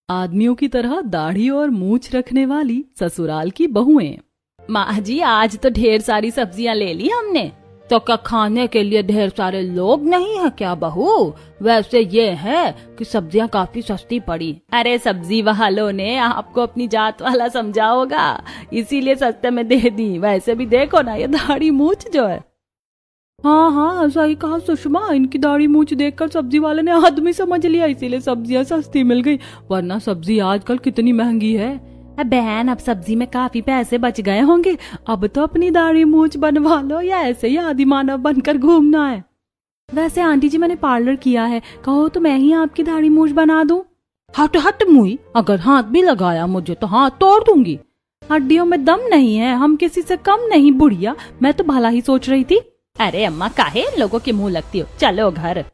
आदमियों की तरह दाढ़ी और मूछ रखने वाली ससुराल की बहुएं। माँ जी, आज तो ढेर सारी सब्जियां ले ली हमने। तो क्या खाने के लिए ढेर सारे लोग नहीं है क्या बहू? वैसे ये है कि सब्जियां काफी सस्ती पड़ी। अरे सब्जी वालों ने आपको अपनी जात वाला समझा होगा, इसीलिए सस्ते में दे दी। वैसे भी देखो ना, ये दाढ़ी मूछ जो है। हाँ हाँ, सही कहा सुषमा, इनकी दाढ़ी मूछ देखकर सब्जी वाले ने आदमी समझ लिया, इसीलिए सब्जियां सस्ती मिल गई, वरना सब्जी आजकल कितनी महंगी है। बहन, अब सब्जी में काफी पैसे बच गए होंगे, अब तो अपनी दाढ़ी मूछ बनवा लो या ऐसे ही आदि मानव बनकर घूमना है। वैसे आंटी जी, मैंने पार्लर किया है, कहो तो मैं ही आपकी दाढ़ी मूछ बना दूं। हट हट मुई, अगर हाथ भी लगाया मुझे तो हाथ तोड़ दूंगी। हड्डियों में दम नहीं है, हम किसी से कम नहीं बुढ़िया, मैं तो भला ही सोच रही थी। अरे अम्मा, काहे लोगों के मुंह लगती हो, चलो घर।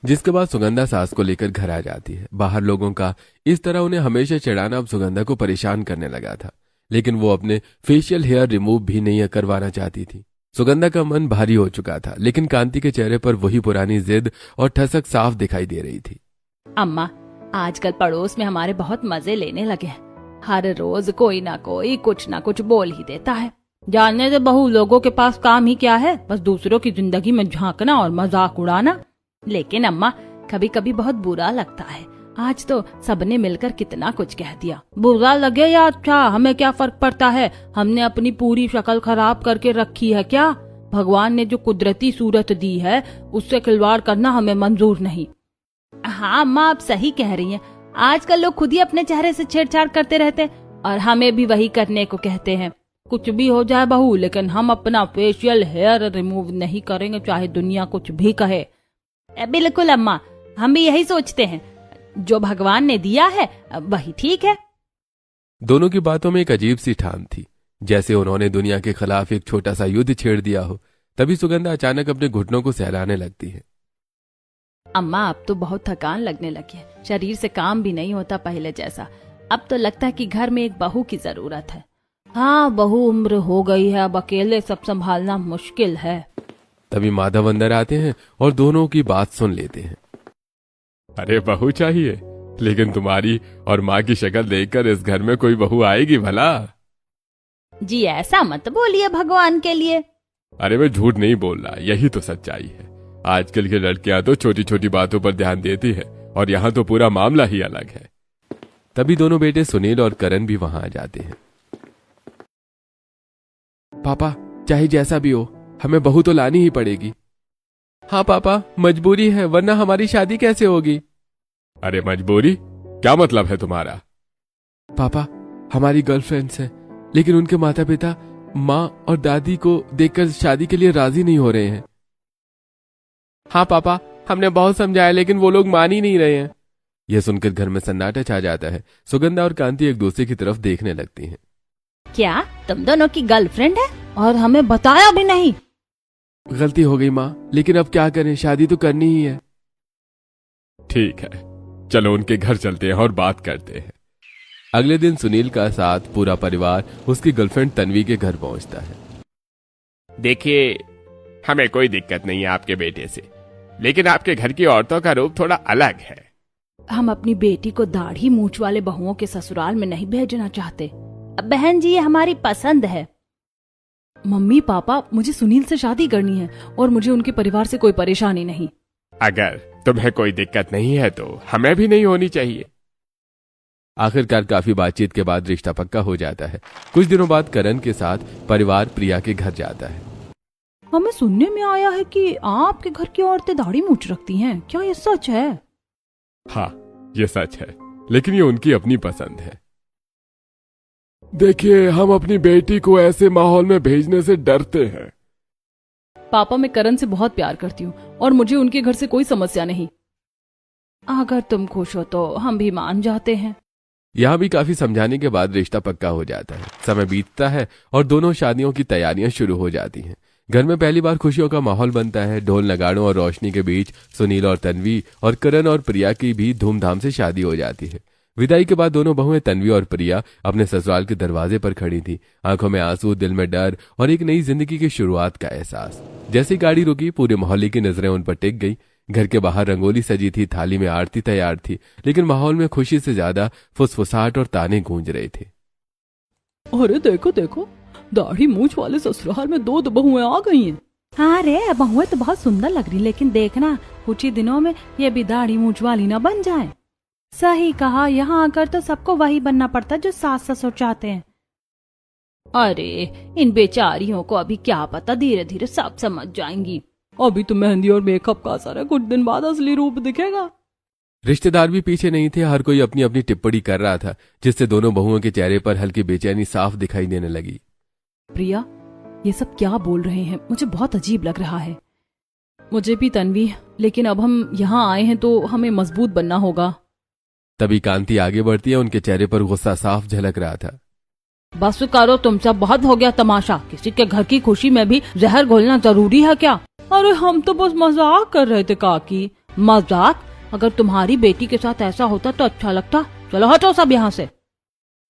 जिसके बाद सुगंधा सास को लेकर घर आ जाती है। बाहर लोगों का इस तरह उन्हें हमेशा चिढ़ाना अब सुगंधा को परेशान करने लगा था, लेकिन वो अपने फेशियल हेयर रिमूव भी नहीं करवाना चाहती थी। सुगंधा का मन भारी हो चुका था, लेकिन कांति के चेहरे पर वही पुरानी जिद और ठसक साफ दिखाई दे रही थी। अम्मा, आजकल पड़ोस में हमारे बहुत मजे लेने लगे हैं, हर रोज कोई ना कोई कुछ ना कुछ बोल ही देता है। जानने दे बहू, लोगों के पास काम ही क्या है, बस दूसरों की जिंदगी में झांकना और मजाक उड़ाना। लेकिन अम्मा, कभी कभी बहुत बुरा लगता है। आज तो सबने मिलकर कितना कुछ कह दिया। बुरा लगे या अच्छा, हमें क्या फर्क पड़ता है? हमने अपनी पूरी शक्ल खराब करके रखी है क्या? भगवान ने जो कुदरती सूरत दी है उससे खिलवाड़ करना हमें मंजूर नहीं। हाँ अम्मा, आप सही कह रही हैं। आजकल लोग खुद ही अपने चेहरे से छेड़छाड़ करते रहते और हमें भी वही करने को कहते हैं। कुछ भी हो जाए बहू, लेकिन हम अपना फेशियल हेयर रिमूव नहीं करेंगे, चाहे दुनिया कुछ भी कहे। बिल्कुल अम्मा, हम भी यही सोचते हैं, जो भगवान ने दिया है वही ठीक है। दोनों की बातों में एक अजीब सी ठान थी, जैसे उन्होंने दुनिया के खिलाफ एक छोटा सा युद्ध छेड़ दिया हो। तभी सुगंधा अचानक अपने घुटनों को सहलाने लगती है। अम्मा, अब तो बहुत थकान लगने लगी है, शरीर से काम भी नहीं होता पहले जैसा। अब तो लगता है कि घर में एक बहू की जरूरत है। हाँ, बहू उम्र हो गई है, अब अकेले सब संभालना मुश्किल है। तभी माधव अंदर आते हैं और दोनों की बात सुन लेते हैं। अरे बहू चाहिए, लेकिन तुम्हारी और माँ की शक्ल देखकर इस घर में कोई बहू आएगी भला? जी ऐसा मत बोलिए भगवान के लिए। अरे मैं झूठ नहीं बोल रहा, यही तो सच्चाई है। आजकल की लड़कियां तो छोटी छोटी बातों पर ध्यान देती है, और यहाँ तो पूरा मामला ही अलग है। तभी दोनों बेटे सुनील और करण भी वहां आ जाते हैं। पापा, चाहे जैसा भी हो, हमें बहू तो लानी ही पड़ेगी। हाँ पापा, मजबूरी है, वरना हमारी शादी कैसे होगी? अरे मजबूरी? क्या मतलब है तुम्हारा? पापा, हमारी गर्लफ्रेंड्स हैं, लेकिन उनके माता पिता माँ और दादी को देखकर शादी के लिए राजी नहीं हो रहे हैं। हाँ पापा, हमने बहुत समझाया, लेकिन वो लोग मान ही नहीं रहे हैं। यह सुनकर घर में सन्नाटा छा जाता है। सुगंधा और कांति एक दूसरे की तरफ देखने लगती हैं। क्या तुम दोनों की गर्लफ्रेंड है और हमें बताया भी नहीं? गलती हो गई माँ, लेकिन अब क्या करें, शादी तो करनी ही है। ठीक है, चलो उनके घर चलते हैं और बात करते हैं। अगले दिन सुनील का साथ पूरा परिवार उसकी गर्लफ्रेंड तन्वी के घर पहुंचता है। देखिए, हमें कोई दिक्कत नहीं है आपके बेटे से, लेकिन आपके घर की औरतों का रूप थोड़ा अलग है। हम अपनी बेटी को दाढ़ी मूछ वाले बहुओं के ससुराल में नहीं भेजना चाहते। बहन जी, ये हमारी पसंद है। मम्मी पापा, मुझे सुनील से शादी करनी है और मुझे उनके परिवार से कोई परेशानी नहीं। अगर तुम्हें कोई दिक्कत नहीं है तो हमें भी नहीं होनी चाहिए। आखिरकार काफी बातचीत के बाद रिश्ता पक्का हो जाता है। कुछ दिनों बाद करण के साथ परिवार प्रिया के घर जाता है। हमें सुनने में आया है कि आपके घर की औरतें दाढ़ी मूछ रखती हैं, क्या ये सच है? हाँ, ये सच है, लेकिन ये उनकी अपनी पसंद है। देखिए, हम अपनी बेटी को ऐसे माहौल में भेजने से डरते हैं। पापा, मैं करण से बहुत प्यार करती हूँ और मुझे उनके घर से कोई समस्या नहीं। अगर तुम खुश हो तो हम भी मान जाते हैं। यहाँ भी काफी समझाने के बाद रिश्ता पक्का हो जाता है। समय बीतता है और दोनों शादियों की तैयारियां शुरू हो जाती हैं। घर में पहली बार खुशियों का माहौल बनता है। ढोल नगाड़ों और रोशनी के बीच सुनील और तन्वी और करण और प्रिया की भी धूमधाम से शादी हो जाती है। विदाई के बाद दोनों बहुएं तन्वी और प्रिया अपने ससुराल के दरवाजे पर खड़ी थी, आंखों में आंसू, दिल में डर और एक नई जिंदगी की शुरुआत का एहसास। जैसे गाड़ी रुकी, पूरे मोहल्ले की नजरें उन पर टिक गई। घर के बाहर रंगोली सजी थी, थाली में आरती तैयार थी, लेकिन माहौल में खुशी से ज्यादा फुसफुसाहट और ताने गूंज रहे थे। अरे देखो देखो, दाढ़ी मूछ वाले ससुराल में दो बहुएं आ गई हैं। हाँ रे, बहुएं तो बहुत सुंदर लग रही, लेकिन देखना कुछ ही दिनों में ये भी दाढ़ी मूछ वाली ना बन जाए। सही कहा, यहाँ आकर तो सबको वही बनना पड़ता जो सास ससुर चाहते हैं। अरे इन बेचारियों को अभी क्या पता, धीरे धीरे सब समझ जाएंगी। अभी तो मेहंदी और मेकअप का असर है, कुछ दिन बाद असली रूप दिखेगा। रिश्तेदार भी पीछे नहीं थे, हर कोई अपनी अपनी टिप्पणी कर रहा था, जिससे दोनों बहुओं के चेहरे पर हल्की बेचैनी साफ दिखाई देने लगी। प्रिया, ये सब क्या बोल रहे हैं, मुझे बहुत अजीब लग रहा है। मुझे भी तन्वी, लेकिन अब हम यहाँ आए हैं तो हमें मजबूत बनना होगा। तभी कांति आगे बढ़ती है, उनके चेहरे पर गुस्सा साफ झलक रहा था। बस करो तुम सब, बहुत हो गया तमाशा। किसी के घर की खुशी में भी जहर घोलना जरूरी है क्या? अरे हम तो बस मजाक कर रहे थे काकी। मजाक? अगर तुम्हारी बेटी के साथ ऐसा होता तो अच्छा लगता। चलो हटो सब यहाँ से।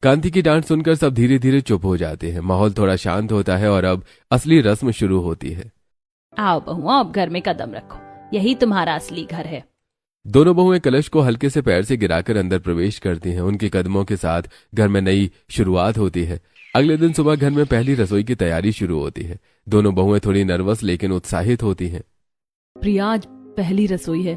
कांति की डांट सुनकर सब धीरे धीरे चुप हो जाते हैं। माहौल थोड़ा शांत होता है और अब असली रस्म शुरू होती है। आओ बहुआ, अब घर में कदम रखो, यही तुम्हारा असली घर है। दोनों बहुएं कलश को हल्के से पैर से गिराकर अंदर प्रवेश करती हैं। उनके कदमों के साथ घर में नई शुरुआत होती है। अगले दिन सुबह घर में पहली रसोई की तैयारी शुरू होती है। दोनों बहुएं थोड़ी नर्वस लेकिन उत्साहित होती हैं। प्रिया, आज पहली रसोई है,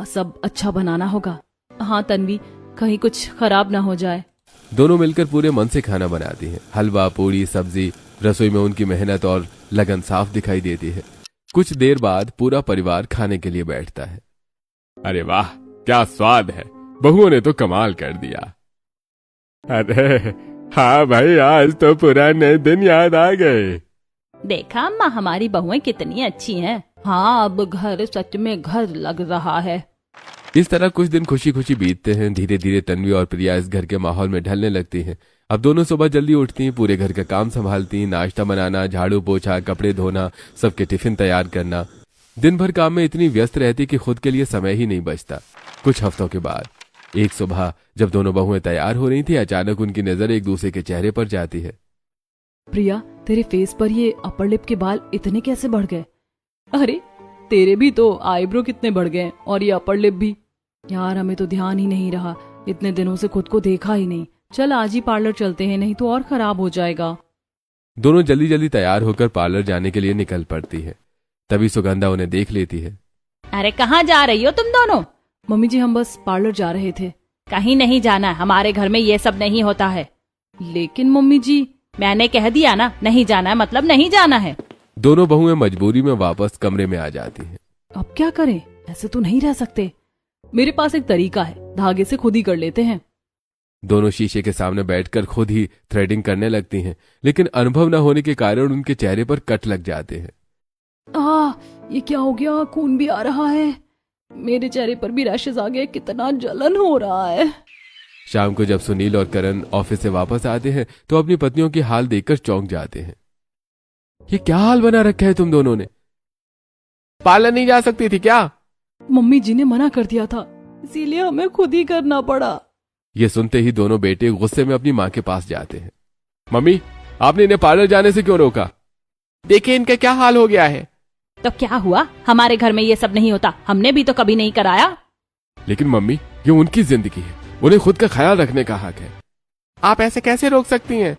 सब अच्छा बनाना होगा। हाँ तन्वी, कहीं कुछ खराब ना हो जाए। दोनों मिलकर पूरे मन से खाना बनाती हैं। हलवा, पूरी, सब्जी, रसोई में उनकी मेहनत और लगन साफ दिखाई देती है। कुछ देर बाद पूरा परिवार खाने के लिए बैठता है। अरे वाह, क्या स्वाद है, बहुओं ने तो कमाल कर दिया। अरे हाँ भाई, आज तो पुराने दिन याद आ गए। देखा अम्मा, हमारी बहुएं कितनी अच्छी हैं। हाँ, अब घर सच में घर लग रहा है। इस तरह कुछ दिन खुशी खुशी बीतते हैं। धीरे धीरे तन्वी और प्रिया इस घर के माहौल में ढलने लगती हैं। अब दोनों सुबह जल्दी उठती हैं, पूरे घर का काम संभालती, नाश्ता बनाना, झाड़ू पोछा, कपड़े धोना, सबके टिफिन तैयार करना। दिन भर काम में इतनी व्यस्त रहती कि खुद के लिए समय ही नहीं बचता। कुछ हफ्तों के बाद एक सुबह जब दोनों बहुएं तैयार हो रही थी, अचानक उनकी नजर एक दूसरे के चेहरे पर जाती है। प्रिया, तेरे फेस पर ये अपर लिप के बाल इतने कैसे बढ़ गए? अरे तेरे भी तो आईब्रो कितने बढ़ गए, और ये अपर लिप भी। यार हमें तो ध्यान ही नहीं रहा, इतने दिनों से खुद को देखा ही नहीं। चल आज ही पार्लर चलते हैं, नहीं तो और खराब हो जाएगा। दोनों जल्दी जल्दी तैयार होकर पार्लर जाने के लिए निकल पड़ती है। तभी सुगंधा उन्हें देख लेती है। अरे कहाँ जा रही हो तुम दोनों? मम्मी जी, हम बस पार्लर जा रहे थे। कहीं नहीं जाना है, हमारे घर में ये सब नहीं होता है। लेकिन मम्मी जी, मैंने कह दिया ना, नहीं जाना है मतलब नहीं जाना है। दोनों बहुएं मजबूरी में वापस कमरे में आ जाती हैं। अब क्या करें, ऐसे तो नहीं रह सकते। मेरे पास एक तरीका है, धागे से खुद ही कर लेते हैं। दोनों शीशे के सामने बैठकर खुद ही थ्रेडिंग करने लगती हैं, लेकिन अनुभव न होने के कारण उनके चेहरे पर कट लग जाते हैं। ये क्या हो गया? खून भी आ रहा है, मेरे चेहरे पर भी रैशेज आ गए, कितना जलन हो रहा है। शाम को जब सुनील और करण ऑफिस से वापस आते हैं तो अपनी पत्नियों की हाल देखकर चौंक जाते हैं। ये क्या हाल बना रखा है तुम दोनों ने? पार्लर नहीं जा सकती थी क्या? मम्मी जी ने मना कर दिया था, इसीलिए हमें खुद ही करना पड़ा। ये सुनते ही दोनों बेटे गुस्से में अपनी माँ के पास जाते हैं। मम्मी, आपने इन्हें पार्लर जाने से क्यों रोका? देखिए इनका क्या हाल हो गया है। तो क्या हुआ, हमारे घर में ये सब नहीं होता, हमने भी तो कभी नहीं कराया। लेकिन मम्मी, ये उनकी जिंदगी है, उन्हें खुद का ख्याल रखने का हक है। आप ऐसे कैसे रोक सकती हैं?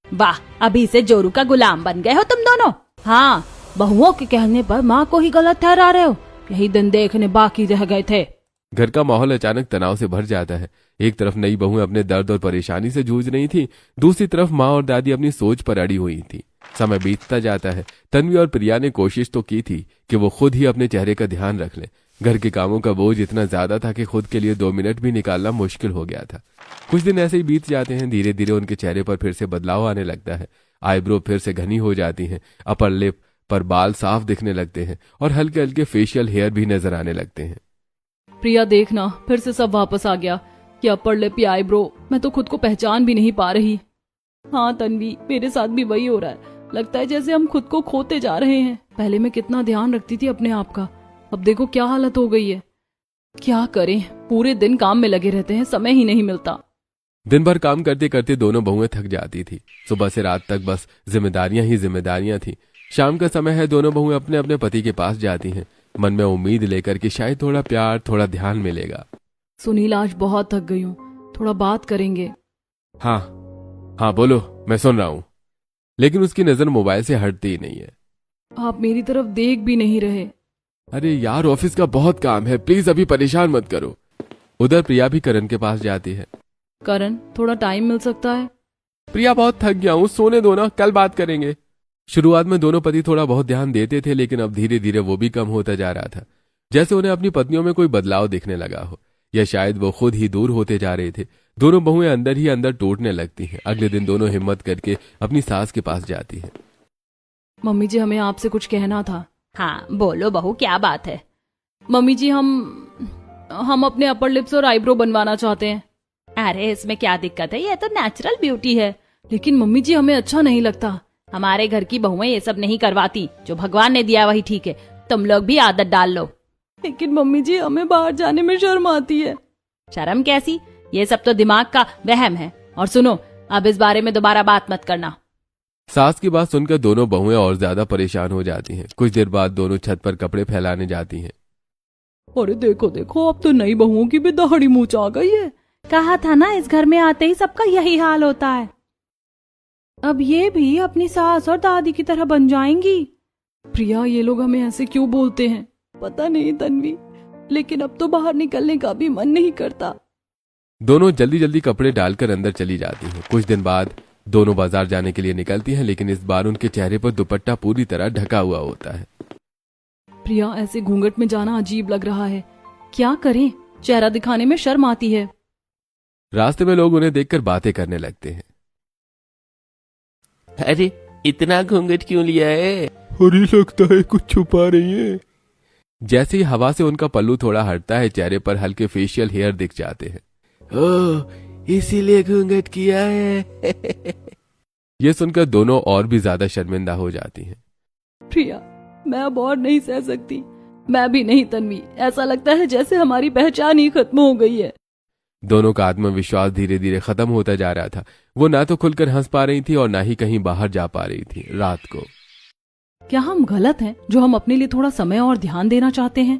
वाह, अभी से जोरू का गुलाम बन गए हो तुम दोनों। हाँ, बहुओं के कहने पर माँ को ही गलत ठहरा रहे हो। यही दिन देखने बाकी रह गए थे। घर का माहौल अचानक तनाव से भर जाता है। एक तरफ नई बहुएं अपने दर्द और परेशानी से जूझ रही थी, दूसरी तरफ माँ और दादी अपनी सोच पर अड़ी हुई थी। समय बीतता जाता है। तन्वी और प्रिया ने कोशिश तो की थी कि वो खुद ही अपने चेहरे का ध्यान रख लें। घर के कामों का बोझ इतना ज्यादा था कि खुद के लिए 2 मिनट भी निकालना मुश्किल हो गया था। कुछ दिन ऐसे ही बीत जाते हैं। धीरे धीरे उनके चेहरे पर फिर से बदलाव आने लगता है। आईब्रो फिर से घनी हो जाती हैं, अपर लिप पर बाल साफ दिखने लगते हैं और हल्के हल्के फेशियल हेयर भी नजर आने लगते हैं। प्रिया देखना, फिर से सब वापस आ गया। ये अपर लिप, या आईब्रो, मैं तो खुद को पहचान भी नहीं पा रही। हाँ तन्वी, मेरे साथ भी वही हो रहा है। लगता है जैसे हम खुद को खोते जा रहे हैं। पहले मैं कितना ध्यान रखती थी अपने आप का, अब देखो क्या हालत हो गई है। क्या करें, पूरे दिन काम में लगे रहते हैं, समय ही नहीं मिलता। दिन भर काम करते करते दोनों बहुएं थक जाती थी। सुबह से रात तक बस जिम्मेदारियां ही जिम्मेदारियां थी। शाम का समय है, दोनों बहुएं अपने अपने पति के पास जाती हैं। मन में उम्मीद लेकर कि शायद थोड़ा प्यार, थोड़ा ध्यान मिलेगा। सुनील, आज बहुत थक गई हूँ, थोड़ा बात करेंगे? हाँ हाँ बोलो, मैं सुन रहा हूं। लेकिन उसकी नजर मोबाइल से हटती ही नहीं है। आप मेरी तरफ देख भी नहीं रहे। अरे यार, ऑफिस का बहुत काम है, प्लीज अभी परेशान मत करो। उधर प्रिया भी करण के पास जाती है। करण, थोड़ा टाइम मिल सकता है? प्रिया, बहुत थक गया हूं, सोने दो ना, कल बात करेंगे। शुरुआत में दोनों पति थोड़ा बहुत ध्यान देते थे, लेकिन अब धीरे धीरे वो भी कम होता जा रहा था। जैसे उन्हें अपनी पत्नियों में कोई बदलाव दिखने लगा हो, या शायद वो खुद ही दूर होते जा रहे थे। दोनों बहुएं अंदर ही अंदर टूटने लगती हैं। अगले दिन दोनों हिम्मत करके अपनी सास के पास जाती हैं। मम्मी जी, हमें आपसे कुछ कहना था। हाँ बोलो बहू, क्या बात है? मम्मी जी, हम अपने अपर लिप्स और आईब्रो बनवाना चाहते हैं। अरे इसमें क्या दिक्कत है, ये तो नेचुरल ब्यूटी है। लेकिन मम्मी जी, हमें अच्छा नहीं लगता। हमारे घर की बहुएं ये सब नहीं करवाती, जो भगवान ने दिया वही ठीक है। तुम लोग भी आदत डाल लो। लेकिन मम्मी जी, हमें बाहर जाने में शर्म आती है। शर्म कैसी, ये सब तो दिमाग का वहम है। और सुनो, अब इस बारे में दोबारा बात मत करना। सास की बात सुनकर दोनों बहुएं और ज्यादा परेशान हो जाती हैं। कुछ देर बाद दोनों छत पर कपड़े फैलाने जाती हैं। अरे देखो देखो, अब तो नई बहुओं की भी दाढ़ी मूंछ आ गई है। कहा था ना, इस घर में आते ही सबका यही हाल होता है। अब ये भी अपनी सास और दादी की तरह बन जाएंगी। प्रिया, ये लोग हमें ऐसे क्यों बोलते हैं? पता नहीं तन्वी, लेकिन अब तो बाहर निकलने का भी मन नहीं करता। दोनों जल्दी जल्दी कपड़े डालकर अंदर चली जाती हैं। कुछ दिन बाद दोनों बाजार जाने के लिए निकलती हैं, लेकिन इस बार उनके चेहरे पर दुपट्टा पूरी तरह ढका हुआ होता है। प्रिया, ऐसे घूंघट में जाना अजीब लग रहा है। क्या करें? चेहरा दिखाने में शर्म आती है। रास्ते में लोग उन्हें देखकर बातें करने लगते हैं। अरे इतना घूंघट क्यों लिया है? अरे लगता है कुछ छुपा रही है। जैसे ही हवा से उनका पल्लू थोड़ा हटता है, चेहरे पर हल्के फेशियल हेयर दिख जाते हैं। ओह, इसीलिए घूंघट किया है। ये सुनकर दोनों और भी ज्यादा शर्मिंदा हो जाती हैं। प्रिया, मैं अब और नहीं सह सकती। मैं भी नहीं तन्वी, ऐसा लगता है जैसे हमारी पहचान ही खत्म हो गई है। दोनों का आत्मविश्वास धीरे धीरे खत्म होता जा रहा था। वो ना तो खुलकर हंस पा रही थी और ना ही कहीं बाहर जा पा रही थी। रात को क्या हम गलत हैं जो हम अपने लिए थोड़ा समय और ध्यान देना चाहते हैं?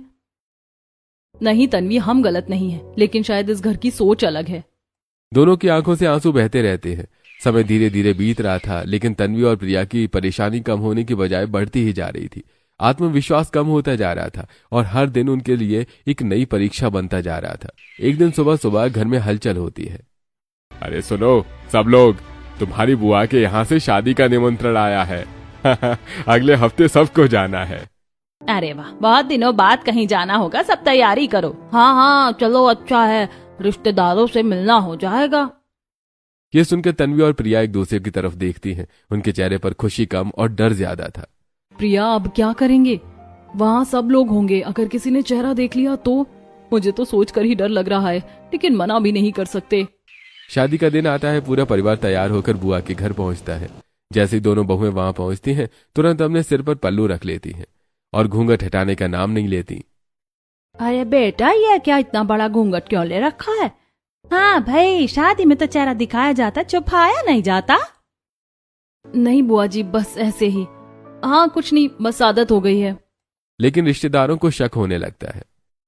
नहीं तन्वी, हम गलत नहीं हैं, लेकिन शायद इस घर की सोच अलग है। दोनों की आंखों से आंसू बहते रहते हैं। समय धीरे धीरे बीत रहा था, लेकिन तन्वी और प्रिया की परेशानी कम होने की बजाय बढ़ती ही जा रही थी। आत्मविश्वास कम होता जा रहा था और हर दिन उनके लिए एक नई परीक्षा बनता जा रहा था। एक दिन सुबह सुबह घर में हलचल होती है। अरे सुनो सब लोग, तुम्हारी बुआ के यहाँ से शादी का निमंत्रण आया है। अगले हफ्ते सबको जाना है। अरे वाह, बहुत दिनों बाद कहीं जाना होगा, सब तैयारी करो। हाँ हाँ चलो, अच्छा है, रिश्तेदारों से मिलना हो जाएगा। ये सुनकर तन्वी और प्रिया एक दूसरे की तरफ देखती हैं। उनके चेहरे पर खुशी कम और डर ज्यादा था। प्रिया, अब क्या करेंगे? वहाँ सब लोग होंगे, अगर किसी ने चेहरा देख लिया तो? मुझे तो सोचकर ही डर लग रहा है, लेकिन मना भी नहीं कर सकते। शादी का दिन आता है। पूरा परिवार तैयार होकर बुआ के घर पहुंचता है। जैसे ही दोनों बहुएं वहां पहुंचती हैं, तुरंत अपने सिर पर पल्लू रख लेती हैं और घूंघट हटाने का नाम नहीं लेती। अरे बेटा, ये क्या इतना बड़ा घूंघट क्यों ले रखा है? हाँ भाई, शादी में तो चेहरा दिखाया जाता, छुपाया नहीं जाता। नहीं बुआ जी, बस ऐसे ही। हाँ कुछ नहीं, बस आदत हो गई है। लेकिन रिश्तेदारों को शक होने लगता है।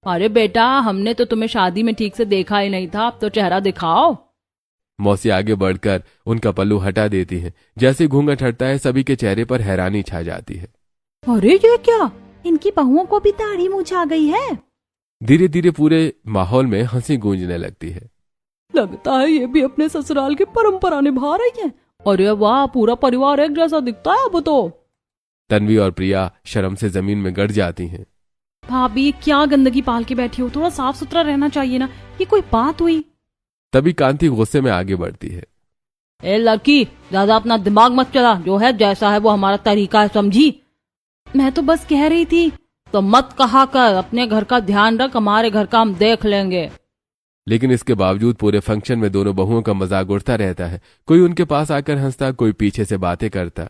अरे बेटा, हमने तो तुम्हें शादी में ठीक से देखा ही नहीं था, अब तो चेहरा दिखाओ। मौसी आगे बढ़कर उनका पल्लू हटा देती है। जैसे घूंघट हटता है, सभी के चेहरे पर हैरानी छा जाती है। अरे ये क्या? इनकी बहुओं को भी दाढ़ी मूंछ आ गई है। धीरे धीरे पूरे माहौल में हंसी गूंजने लगती है। लगता है ये भी अपने ससुराल की परंपरा निभा रही है। अरे वाह, पूरा परिवार एक जैसा दिखता है अब तो। तन्वी और प्रिया शर्म से जमीन में गड़ जाती हैं। भाभी, क्या गंदगी पाल के बैठी हो? थोड़ा साफ सुथरा रहना चाहिए ना। ये कोई बात हुई? तभी कांति गुस्से में आगे बढ़ती है। ए लड़की, ज्यादा अपना दिमाग मत चला, जो है जैसा है वो हमारा तरीका है, समझी? मैं तो बस कह रही थी। तो मत कहा कर, अपने घर का ध्यान रख, हमारे घर का हम देख लेंगे। लेकिन इसके बावजूद पूरे फंक्शन में दोनों बहुओं का मजाक उड़ता रहता है। कोई उनके पास आकर हंसता, कोई पीछे से बातें करता।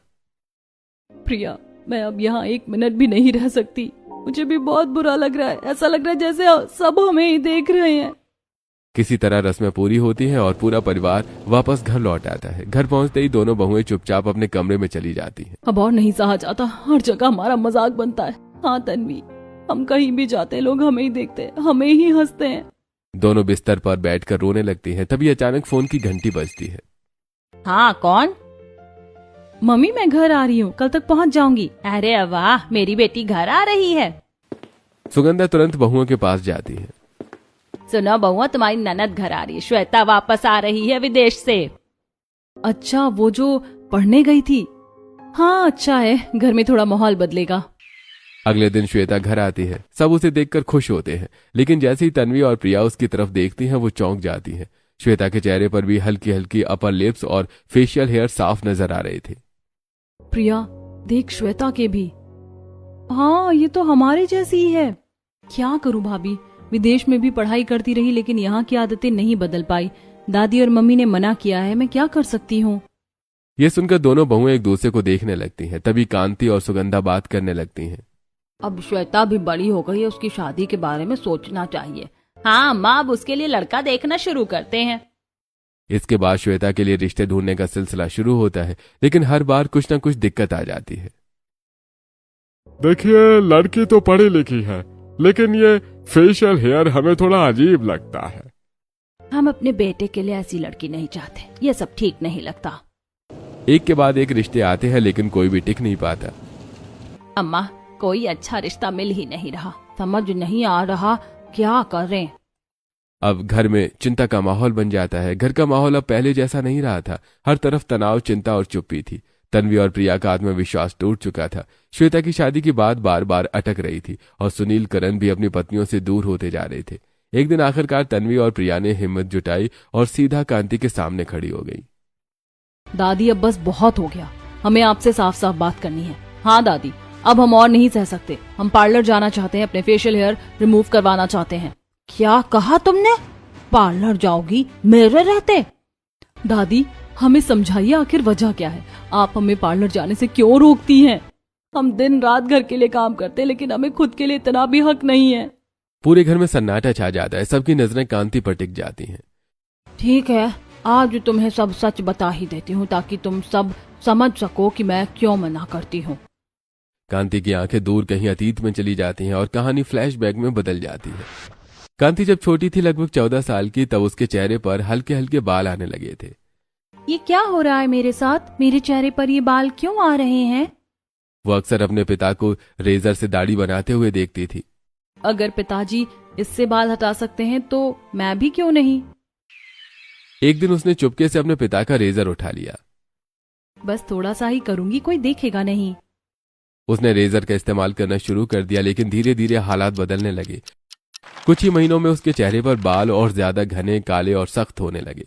प्रिया, मैं अब यहाँ एक मिनट भी नहीं रह सकती। मुझे भी बहुत बुरा लग रहा है। ऐसा लग रहा है जैसे सब हमें ही देख रहे हैं। किसी तरह रस्में पूरी होती हैं और पूरा परिवार वापस घर लौट आता है। घर पहुंचते ही दोनों बहुएं चुपचाप अपने कमरे में चली जाती हैं। अब और नहीं सहा जाता, हर जगह हमारा मजाक बनता है। हाँ तन्वी, हम कहीं भी जाते हैं लोग हमें ही देखते हैं, हमें ही हंसते हैं। दोनों बिस्तर पर बैठकर रोने लगती हैं। तभी अचानक फोन की घंटी बजती है। हाँ, कौन? मम्मी मैं घर आ रही हूँ, कल तक पहुँच जाऊंगी। अरे वाह, मेरी बेटी घर आ रही है। सुगंधा तुरंत बहुओं के पास जाती है। सुनो बहुआ, तुम्हारी ननद घर आ रही है। श्वेता वापस आ रही है विदेश से। अच्छा, वो जो पढ़ने गई थी। हाँ अच्छा है, घर में थोड़ा माहौल बदलेगा। अगले दिन श्वेता घर आती है। सब उसे देखकर खुश होते हैं, लेकिन जैसे ही तन्वी और प्रिया उसकी तरफ देखती हैं वो चौंक जाती हैं। श्वेता के चेहरे पर भी हल्की हल्की अपर लिप्स और फेशियल हेयर साफ नजर आ रहे थे। प्रिया देख, श्वेता के भी। हाँ ये तो हमारी जैसी ही है। क्या करूं भाभी, विदेश में भी पढ़ाई करती रही लेकिन यहाँ की आदतें नहीं बदल पाई। दादी और मम्मी ने मना किया है, मैं क्या कर सकती हूँ। ये सुनकर दोनों बहुएं एक दूसरे को देखने लगती हैं। तभी कांति और सुगंधा बात करने लगती हैं। अब श्वेता भी बड़ी हो गई है, उसकी शादी के बारे में सोचना चाहिए। हाँ अम्मा, अब उसके लिए लड़का देखना शुरू करते हैं। इसके बाद श्वेता के लिए रिश्ते ढूंढने का सिलसिला शुरू होता है, लेकिन हर बार कुछ न कुछ दिक्कत आ जाती है। देखिए, लड़की तो पढ़ी लिखी है, लेकिन ये फेशियल हेयर हमें थोड़ा अजीब लगता है। हम अपने बेटे के लिए ऐसी लड़की नहीं चाहते, ये सब ठीक नहीं लगता। एक के बाद एक रिश्ते आते हैं, लेकिन कोई भी टिक नहीं पाता। अम्मा, कोई अच्छा रिश्ता मिल ही नहीं रहा, समझ नहीं आ रहा क्या करें। अब घर में चिंता का माहौल बन जाता है। घर का माहौल अब पहले जैसा नहीं रहा था। हर तरफ तनाव, चिंता और चुप्पी थी। तन्वी और प्रिया का आत्मविश्वास टूट चुका था। श्वेता की शादी की बात बार बार अटक रही थी और सुनील, करण भी अपनी पत्नियों से दूर होते जा रहे थे। एक दिन आखिरकार तन्वी और प्रिया ने हिम्मत जुटाई और सीधा कांति के सामने खड़ी हो गई। दादी अब बस बहुत हो गया, हमें आपसे साफ साफ बात करनी है। हाँ दादी, अब हम और नहीं सह सकते। हम पार्लर जाना चाहते हैं, अपने फेशियल हेयर रिमूव करवाना चाहते हैं। क्या कहा तुमने? पार्लर जाओगी मेरे रहते? दादी हमें समझाइए, आखिर वजह क्या है? आप हमें पार्लर जाने से क्यों रोकती हैं? हम दिन रात घर के लिए काम करते हैं, लेकिन हमें खुद के लिए इतना भी हक नहीं है। पूरे घर में सन्नाटा छा जाता है। सबकी नजरें कांति पर टिक जाती हैं। ठीक है, आज तुम्हें सब सच बता ही देती हूँ ताकि तुम सब समझ सको कि मैं क्यों मना करती हूँ। कांति की आंखें दूर कहीं अतीत में चली जाती हैं और कहानी फ्लैशबैक में बदल जाती है। कांति जब छोटी थी, लगभग 14 साल की, तब उसके चेहरे पर हल्के हल्के बाल आने लगे थे। ये क्या हो रहा है मेरे साथ? मेरे चेहरे पर ये बाल क्यों आ रहे हैं? वो अक्सर अपने पिता को रेजर से दाढ़ी बनाते हुए देखती थी। अगर पिताजी इससे बाल हटा सकते हैं तो मैं भी क्यों नहीं। एक दिन उसने चुपके से अपने पिता का रेजर उठा लिया। बस थोड़ा सा ही करूंगी, कोई देखेगा नहीं। उसने रेजर का इस्तेमाल करना शुरू कर दिया, लेकिन धीरे धीरे हालात बदलने लगे। कुछ ही महीनों में उसके चेहरे पर बाल और ज्यादा घने, काले और सख्त होने लगे।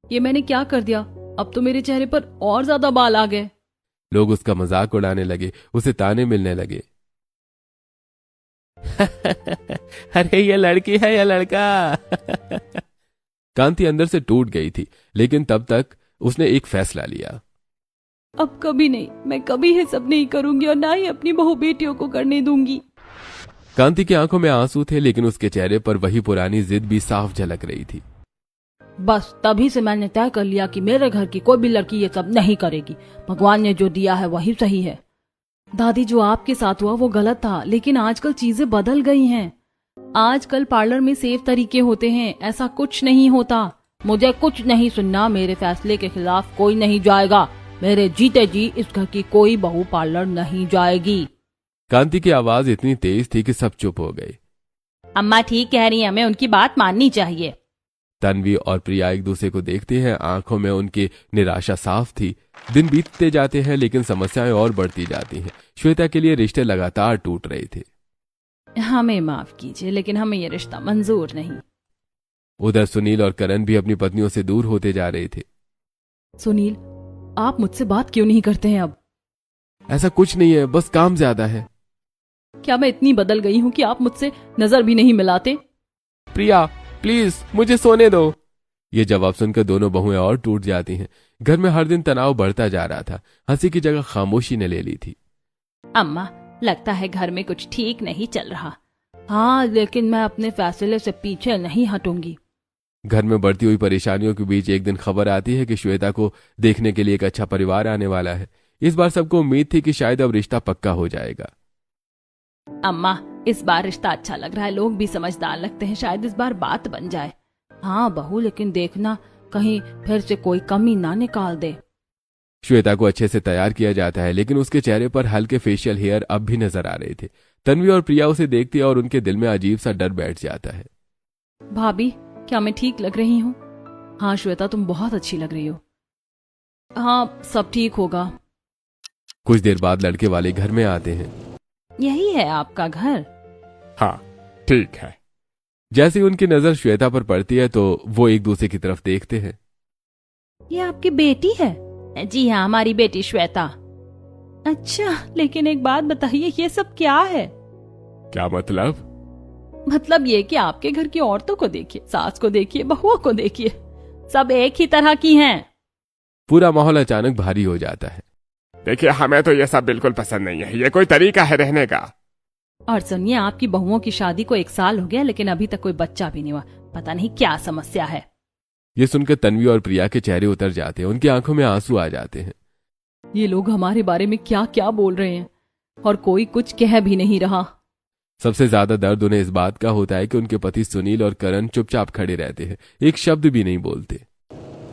ये मैंने क्या कर दिया? अब तो मेरे चेहरे पर और ज्यादा बाल आ गए। लोग उसका मजाक उड़ाने लगे, उसे ताने मिलने लगे। अरे ये लड़की है या लड़का? कांति अंदर से टूट गई थी, लेकिन तब तक उसने एक फैसला लिया। अब कभी नहीं, मैं कभी ये सब नहीं करूंगी और ना ही अपनी बहू बेटियों को करने दूंगी। कांति की आंखों में आंसू थे, लेकिन उसके चेहरे पर वही पुरानी जिद भी साफ झलक रही थी। बस तभी से मैंने तय कर लिया कि मेरे घर की कोई भी लड़की ये सब नहीं करेगी। भगवान ने जो दिया है वही सही है। दादी जो आपके साथ हुआ वो गलत था, लेकिन आजकल चीजें बदल गई हैं। आजकल पार्लर में सेफ तरीके होते हैं, ऐसा कुछ नहीं होता। मुझे कुछ नहीं सुनना, मेरे फैसले के खिलाफ कोई नहीं जाएगा। मेरे जीते जी इस घर की कोई बहू पार्लर नहीं जाएगी। कांति की आवाज इतनी तेज थी कि सब चुप हो गए। अम्मा ठीक कह रही हैं, हमें उनकी बात माननी चाहिए। तन्वी और प्रिया एक दूसरे को देखते हैं। आंखों में उनकी निराशा साफ थी। दिन बीतते जाते हैं, लेकिन समस्याएं और बढ़ती जाती हैं। श्वेता के लिए रिश्ते लगातार टूट रहे थे। हमें माफ कीजिए, लेकिन हमें ये रिश्ता मंजूर नहीं। उधर सुनील और करण भी अपनी पत्नियों से दूर होते जा रहे थे। सुनील, आप मुझसे बात क्यों नहीं करते हैं अब? ऐसा कुछ नहीं है, बस काम ज्यादा है। क्या मैं इतनी बदल गई हूँ कि आप मुझसे नजर भी नहीं मिलाते? प्रिया प्लीज मुझे सोने दो। ये जवाब सुनकर दोनों बहुएं और टूट जाती हैं। घर में हर दिन तनाव बढ़ता जा रहा था। हंसी की जगह खामोशी ने ले ली थी। अम्मा, लगता है घर में कुछ ठीक नहीं चल रहा। हाँ, लेकिन मैं अपने फैसले से पीछे नहीं हटूंगी। घर में बढ़ती हुई परेशानियों के बीच एक दिन खबर आती है कि श्वेता को देखने के लिए एक अच्छा परिवार आने वाला है। इस बार सबको उम्मीद थी कि शायद अब रिश्ता पक्का हो जाएगा। अम्मा, इस बार रिश्ता अच्छा लग रहा है, लोग भी समझदार लगते हैं, शायद इस बार बात बन जाए। हाँ बहू, लेकिन देखना कहीं फिर से कोई कमी ना निकाल दे। श्वेता को अच्छे से तैयार किया जाता है, लेकिन उसके चेहरे पर हल्के फेशियल हेयर अब भी नजर आ रहे थे। तन्वी और प्रिया उसे देखती है और उनके दिल में अजीब सा डर बैठ जाता है। भाभी, क्या मैं ठीक लग रही हूँ? हाँ श्वेता, तुम बहुत अच्छी लग रही हो। हाँ, सब ठीक होगा। कुछ देर बाद लड़के वाले घर में आते हैं। यही है आपका घर? हाँ ठीक है। जैसे ही उनकी नजर श्वेता पर पड़ती है तो वो एक दूसरे की तरफ देखते हैं। ये आपकी बेटी है? जी हाँ, हमारी बेटी श्वेता। अच्छा, लेकिन एक बात बताइए, ये सब क्या है? क्या मतलब? मतलब ये कि आपके घर की औरतों को देखिए, सास को देखिए, बहुओं को देखिए, सब एक ही तरह की हैं। पूरा माहौल अचानक भारी हो जाता है। देखिए, हमें तो ये सब बिल्कुल पसंद नहीं है। ये कोई तरीका है रहने का? और सुनिए, आपकी बहुओं की शादी को 1 साल हो गया, लेकिन अभी तक कोई बच्चा भी नहीं हुआ। पता नहीं क्या समस्या है। ये सुनकर तन्वी और प्रिया के चेहरे उतर जाते हैं, उनकी आंखों में आंसू आ जाते हैं। ये लोग हमारे बारे में क्या क्या बोल रहे हैं और कोई कुछ कह भी नहीं रहा। सबसे ज्यादा दर्द उन्हें इस बात का होता है कि उनके पति सुनील और करण चुपचाप खड़े रहते हैं, एक शब्द भी नहीं बोलते।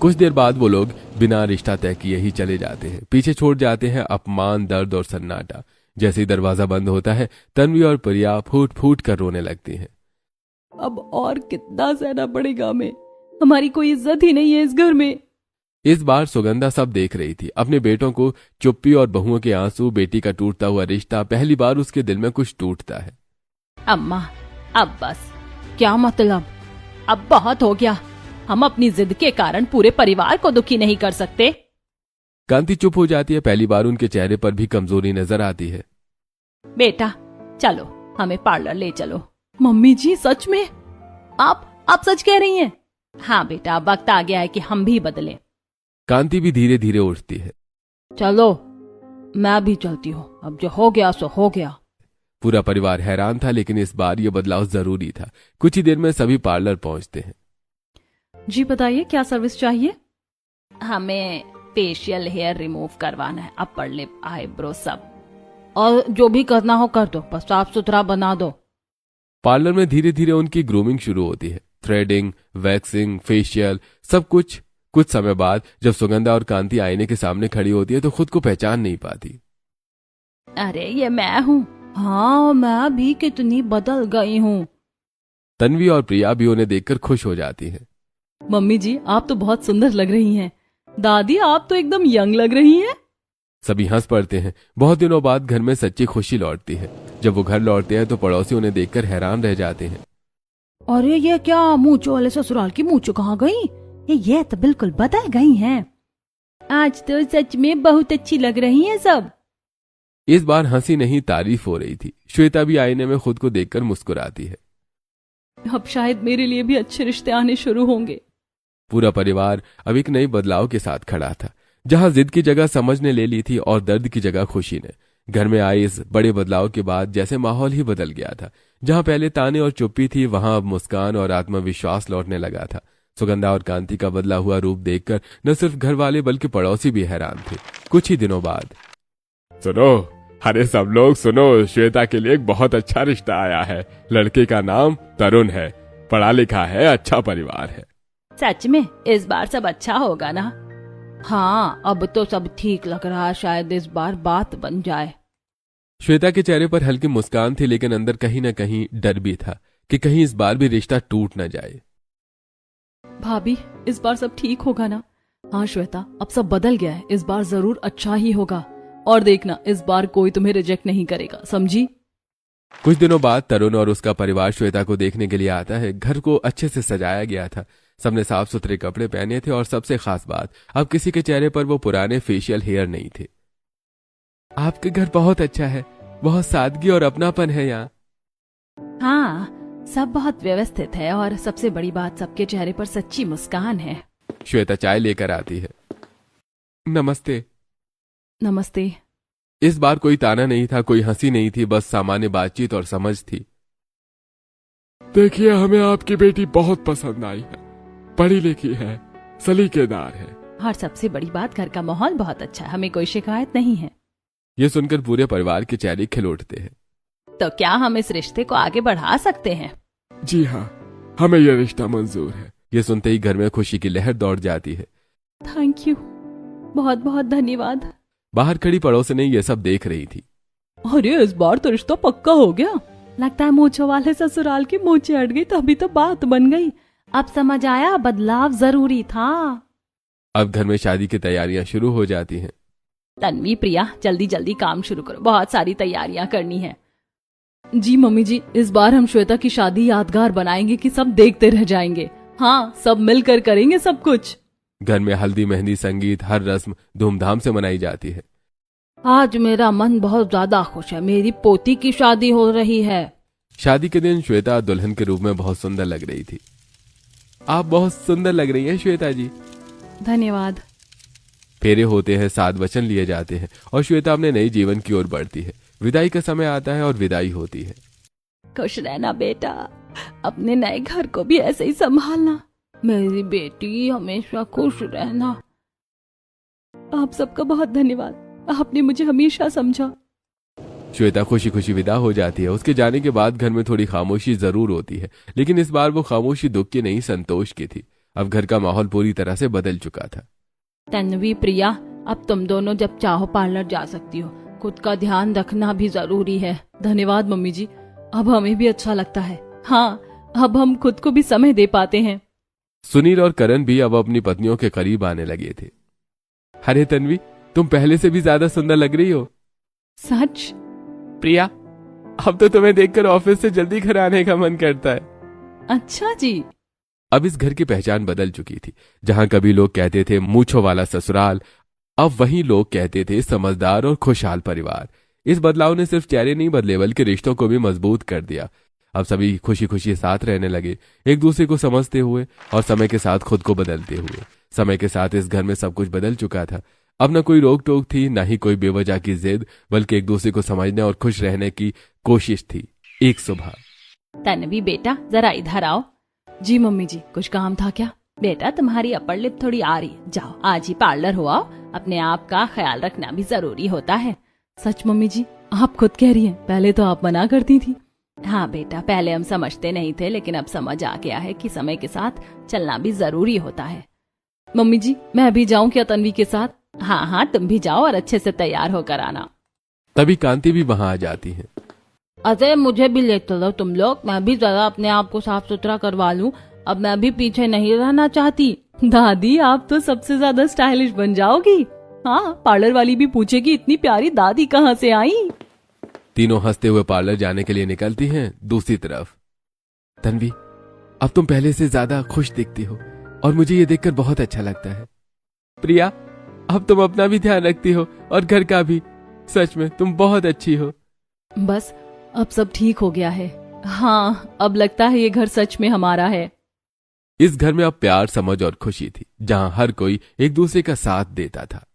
कुछ देर बाद वो लोग बिना रिश्ता तय किए ही चले जाते हैं। पीछे छोड़ जाते हैं अपमान, दर्द और सन्नाटा। जैसे ही दरवाजा बंद होता है, तन्वी और प्रिया फूट फूट कर रोने लगती हैं। अब और कितना सहना पड़ेगा हमें? हमारी कोई इज्जत ही नहीं है इस घर में। इस बार सुगंधा सब देख रही थी, अपने बेटों को चुप्पी और बहुओं के आंसू, बेटी का टूटता हुआ रिश्ता। पहली बार उसके दिल में कुछ टूटता है। अम्मा, अब बस। क्या मतलब? अब बहुत हो गया। हम अपनी जिद के कारण पूरे परिवार को दुखी नहीं कर सकते। कांति चुप हो जाती है। पहली बार उनके चेहरे पर भी कमजोरी नजर आती है। बेटा चलो, हमें पार्लर ले चलो। मम्मी जी, सच में? आप सच कह रही हैं? हाँ बेटा, अब वक्त आ गया है कि हम भी बदलें। कांति भी धीरे धीरे उठती है। चलो, मैं भी चलती हूँ। अब जो हो गया सो हो गया। पूरा परिवार हैरान था, लेकिन इस बार यह बदलाव जरूरी था। कुछ ही देर में सभी पार्लर पहुंचते हैं। जी बताइए, क्या सर्विस चाहिए? हमें फेशियल हेयर रिमूव करवाना है, अपर लिप, आईब्रो सब, और जो भी करना हो कर दो, बस साफ सुथरा बना दो। पार्लर में धीरे धीरे उनकी ग्रूमिंग शुरू होती है। थ्रेडिंग, वैक्सिंग, फेशियल, सब कुछ। कुछ समय बाद जब सुगंधा और कांति आईने के सामने खड़ी होती है तो खुद को पहचान नहीं पाती। अरे ये मैं हूँ। हाँ, मैं भी कितनी बदल गई हूँ। तन्वी और प्रिया भी उन्हें देखकर खुश हो जाती हैं। मम्मी जी, आप तो बहुत सुंदर लग रही हैं। दादी, आप तो एकदम यंग लग रही हैं। सभी हंस पड़ते हैं। बहुत दिनों बाद घर में सच्ची खुशी लौटती है। जब वो घर लौटते हैं तो पड़ोसी उन्हें देखकर हैरान रह जाते हैं। अरे ये क्या, मूंछों वाले ससुराल की मूंछों कहाँ गई? ये तो बिल्कुल बदल गई हैं। आज तो सच में बहुत अच्छी लग रही हैं सब। इस बार हंसी नहीं, तारीफ हो रही थी। श्वेता भी आईने में खुद को देखकर मुस्कुराती है। अब शायद मेरे लिए भी अच्छे रिश्ते आने शुरू होंगे। पूरा परिवार अब एक नए बदलाव के साथ खड़ा था, जहां जिद की जगह समझ ने ले ली थी और दर्द की जगह खुशी ने। घर में आए इस बड़े बदलाव के बाद जैसे माहौल ही बदल गया था। जहां पहले ताने और चुप्पी थी, वहां अब मुस्कान और आत्मविश्वास लौटने लगा था। सुगंधा और कांति का बदला हुआ रूप देखकर न सिर्फ घर वाले बल्कि पड़ोसी भी हैरान थे। कुछ ही दिनों बाद, सुनो, अरे सब लोग सुनो, श्वेता के लिए एक बहुत अच्छा रिश्ता आया है। लड़के का नाम तरुण है, पढ़ा लिखा है, अच्छा परिवार है। सच में इस बार सब अच्छा होगा ना? हाँ, अब तो सब ठीक लग रहा है, शायद इस बार बात बन जाए। श्वेता के चेहरे पर हल्की मुस्कान थी, लेकिन अंदर कहीं न कहीं डर भी था कि कहीं इस बार भी रिश्ता टूट न जाए। भाभी, इस बार सब ठीक होगा ना? हाँ श्वेता, अब सब बदल गया है, इस बार जरूर अच्छा ही होगा। और देखना, इस बार कोई तुम्हें रिजेक्ट नहीं करेगा, समझी? कुछ दिनों बाद तरुण और उसका परिवार श्वेता को देखने के लिए आता है। घर को अच्छे से सजाया गया था, सबने साफ सुथरे कपड़े पहने थे और सबसे खास बात, अब किसी के चेहरे पर वो पुराने फेशियल हेयर नहीं थे। आपके घर बहुत अच्छा है, बहुत सादगी और अपनापन है यहाँ। हाँ, सब बहुत व्यवस्थित है और सबसे बड़ी बात, सबके चेहरे पर सच्ची मुस्कान है। श्वेता चाय लेकर आती है। नमस्ते। नमस्ते। इस बार कोई ताना नहीं था, कोई हंसी नहीं थी, बस सामान्य बातचीत और समझ थी। देखिए, हमें आपकी बेटी बहुत पसंद आई है, पढ़ी लिखी है, सलीकेदार है। और सबसे बड़ी बात, घर का माहौल बहुत अच्छा है, हमें कोई शिकायत नहीं है। ये सुनकर पूरे परिवार के चेहरे खिल उठते हैं। तो क्या हम इस रिश्ते को आगे बढ़ा सकते हैं? जी हाँ, हमें यह रिश्ता मंजूर है। ये सुनते ही घर में खुशी की लहर दौड़ जाती है। थैंक यू, बहुत बहुत धन्यवाद। बाहर खड़ी पड़ोसने ये सब देख रही थी। अरे इस बार तो रिश्ता पक्का हो गया। लगता है मूंछों वाले ससुराल की मूंछें हट गई, तभी तो बात बन गई। अब समझ आया, बदलाव जरूरी था। अब घर में शादी की तैयारियां शुरू हो जाती हैं। तन्वी, प्रिया, जल्दी जल्दी काम शुरू करो, बहुत सारी तैयारियां करनी है। जी मम्मी जी, इस बार हम श्वेता की शादी यादगार बनाएंगे कि सब देखते रह जाएंगे। हाँ, सब मिलकर करेंगे सब कुछ। घर में हल्दी, मेहंदी, संगीत, हर रस्म धूमधाम से मनाई जाती है। आज मेरा मन बहुत ज्यादा खुश है, मेरी पोती की शादी हो रही है। शादी के दिन श्वेता दुल्हन के रूप में बहुत सुंदर लग रही थी। आप बहुत सुंदर लग रही हैं श्वेता जी। धन्यवाद। फेरे होते हैं, 7 वचन लिए जाते हैं और श्वेता अपने नए जीवन की ओर बढ़ती है। विदाई का समय आता है और विदाई होती है। खुश रहना बेटा, अपने नए घर को भी ऐसे ही संभालना। मेरी बेटी, हमेशा खुश रहना। आप सबका बहुत धन्यवाद, आपने मुझे हमेशा समझा। श्वेता खुशी खुशी विदा हो जाती है। उसके जाने के बाद घर में थोड़ी खामोशी जरूर होती है, लेकिन इस बार वो खामोशी दुख की नहीं, संतोष की थी। अब घर का माहौल पूरी तरह से बदल चुका था। तन्वी, प्रिया, अब तुम दोनों जब चाहो पार्लर जा सकती हो। खुद का ध्यान रखना भी जरूरी है। धन्यवाद मम्मी जी, अब हमें भी अच्छा लगता है। हाँ, अब हम खुद को भी समय दे पाते हैं। सुनील और करण भी अब अपनी पत्नियों के करीब आने लगे थे। अरे तन्वी, तुम पहले से भी ज्यादा सुंदर लग रही हो। सच? प्रिया, अब तो तुम्हें देखकर ऑफिस से जल्दी घर आने का मन करता है। अच्छा जी। अब इस घर की पहचान बदल चुकी थी। जहां कभी लोग कहते थे मूंछों वाला ससुराल, अब वहीं लोग कहते थे समझदार और खुशहाल परिवार। इस बदलाव ने सिर्फ चेहरे नहीं बदले, बल्कि रिश्तों को भी मजबूत कर दिया। अब सभी खुशी खुशी साथ रहने लगे, एक दूसरे को समझते हुए और समय के साथ खुद को बदलते हुए। समय के साथ इस घर में सब कुछ बदल चुका था। अब न कोई रोक टोक थी, न ही कोई बेवजह की जिद, बल्कि एक दूसरे को समझने और खुश रहने की कोशिश थी। एक सुबह, तन्वी बेटा, जरा इधर आओ। जी मम्मी जी, कुछ काम था क्या? बेटा, तुम्हारी अपर लिप थोड़ी आ रही है, जाओ आज ही पार्लर हो आओ। अपने आप का ख्याल रखना भी जरूरी होता है। सच मम्मी जी, आप खुद कह रही हैं, पहले तो आप मना करती थी। हाँ बेटा, पहले हम समझते नहीं थे, लेकिन अब समझ आ गया है कि समय के साथ चलना भी जरूरी होता है। मम्मी जी, मैं भी जाऊं क्या तन्वी के साथ? हाँ हाँ, तुम भी जाओ और अच्छे से तैयार होकर आना। तभी कांति भी वहां आ जाती है। अरे मुझे भी ले चलो तुम लोग, मैं भी जरा अपने आप को साफ सुथरा करवा लूं। अब मैं भी पीछे नहीं रहना चाहती। दादी, आप तो सबसे ज्यादा स्टाइलिश बन जाओगी। हाँ, पार्लर वाली भी पूछेगी इतनी प्यारी दादी कहाँ से आई। तीनों हंसते हुए पार्लर जाने के लिए निकलती हैं। दूसरी तरफ, तन्वी, अब तुम पहले से ज्यादा खुश दिखती हो और मुझे ये देखकर बहुत अच्छा लगता है। प्रिया, अब तुम अपना भी ध्यान रखती हो और घर का भी। सच में तुम बहुत अच्छी हो। बस अब सब ठीक हो गया है। हाँ, अब लगता है ये घर सच में हमारा है। इस घर में अब प्यार, समझ और खुशी थी, जहां हर कोई एक दूसरे का साथ देता था।